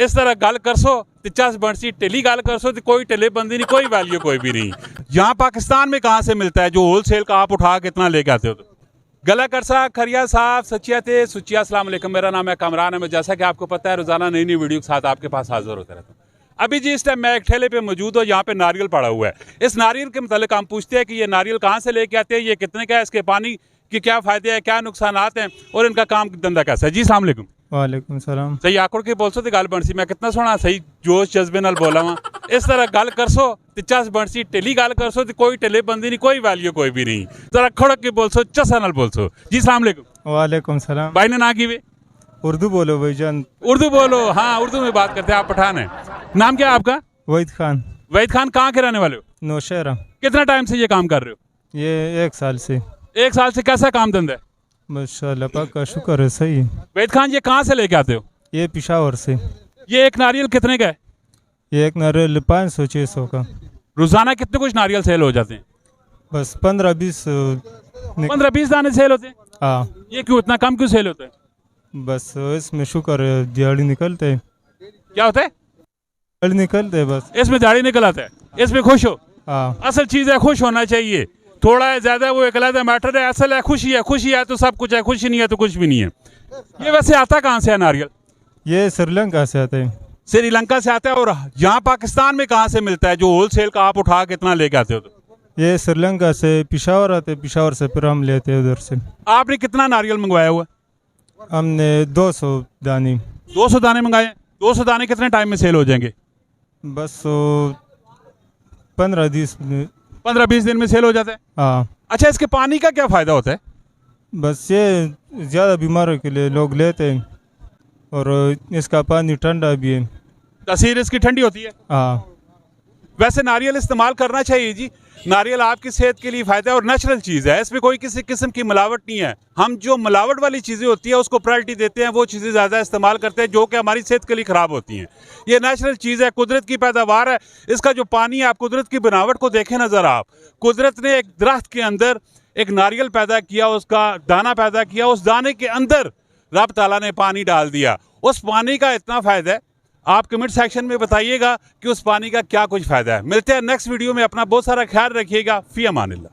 इस तरह गल करसो तो 50 बनसी टेली गल करसो तो कोई टेले बंदी नहीं, कोई वैल्यू कोई भी नहीं। यहाँ पाकिस्तान में कहाँ से मिलता है जो होलसेल का आप उठा के इतना लेके आते हो? तो गला करसा खरिया साहब सचिया थे सुचिया। अस्सलाम वालेकुम, मेरा नाम है कामरान अहमद। जैसा कि आपको पता है रोजाना नई नई वीडियो के साथ आपके पास हाजिर होता रहता हूँ। अभी जी इस टाइम मैं एक ठेले पे मौजूद हूँ, यहाँ पे नारियल पड़ा हुआ है। इस नारियल के मतलब हम पूछते हैं कि ये नारियल कहाँ से लेके आते हैं, ये कितने का है, इसके पानी के क्या फायदे हैं, क्या नुकसान हैं और इनका काम धंधा कैसा है। जी अस्सलाम वालेकुम। वालेकुम सलाम। सही आकड़ के बोलसो तो गल बनसी, मैं कितना सोना सही जोश जज्बे नाल बोला वा। इस तरह गल करसो 50 बनसी टेली गल करसो तो कोई टेले बंदी नहीं, कोई वैल्यू कोई भी नहीं। जरा खड़क के बोलसो, चसा नाल बोलसो। जी अस्सलाम वालेकुम। वालेकुम सलाम। भाई ने ना की वे उर्दू बोलो भाईजान। उर्दू बोलो। हाँ उर्दू में बात करते हैं, आप पठान है। नाम क्या है आपका? वहीद खान। वहीद खान, कहाँ के रहने वाले हो? नौशहरा। कितना टाइम से ये काम कर रहे हो? ये 1 साल से। 1 साल से। कैसा काम धंधा है? माशाअल्लाह पाक का शुक्र है, सही है। वहीद खान ये कहाँ से लेके आते हो? ये पेशावर से। ये एक नारियल कितने का है? ये एक नारियल 500-600 का। रोजाना कितने कुछ नारियल सेल हो जाते हैं? बस 15-20 15-20 दाने सेल होते हैं। हाँ। ये क्यों इतना कम क्यों सेल होता है? बस इसमें शुक्र है, दिहाड़ी निकलते है। क्या होता है? दिहाड़ी निकलते है बस। इसमें दाढ़ी निकल आता है, इसमें खुश हो। हाँ। असल चीज है खुश होना चाहिए। थोड़ा है ज्यादा वो एक अलग मैटर है। असल है खुशी है, खुशी है तो सब कुछ है, खुशी नहीं है तो कुछ भी नहीं है। ये वैसे आता कहाँ से है नारियल? ये श्रीलंका से आता है। श्रीलंका से आता है। और यहाँ पाकिस्तान में कहाँ से मिलता है जो होलसेल का आप उठा के इतना लेके आते हो? तो ये श्रीलंका से पेशावर आते, पेशावर से फिर हम लेते हैं उधर से। आपने कितना नारियल मंगवाया हुआ? हमने 200 दाने। 200 दाने मंगाए। 200 दाने कितने टाइम में सेल हो जाएंगे? बस 15-20 15-20 दिन में सेल हो जाता है। हाँ। अच्छा, इसके पानी का क्या फायदा होता है? बस ये ज़्यादा बीमारों के लिए लोग लेते हैं और इसका पानी ठंडा भी है। तासीर इसकी ठंडी होती है। हाँ। वैसे नारियल इस्तेमाल करना चाहिए जी। नारियल आपकी सेहत के लिए फ़ायदा है और नेचुरल चीज़ है, इसमें कोई किसी किस्म की मिलावट नहीं है। हम जो मिलावट वाली चीज़ें होती है उसको प्रायोरिटी देते हैं, वो चीज़ें ज़्यादा इस्तेमाल करते हैं जो कि हमारी सेहत के लिए ख़राब होती हैं। ये नेचुरल चीज़ है, कुदरत की पैदावार है। इसका जो पानी है, आप कुदरत की बनावट को देखें नज़र। आप कुदरत ने एक दरख्त के अंदर एक नारियल पैदा किया, उसका दाना पैदा किया, उस दाने के अंदर रब ताला ने पानी डाल दिया। उस पानी का इतना फ़ायदा है, आप कमेंट सेक्शन में बताइएगा कि उस पानी का क्या कुछ फ़ायदा है। मिलते हैं नेक्स्ट वीडियो में। अपना बहुत सारा ख्याल रखिएगा। फ़ी अमानिल्लाह।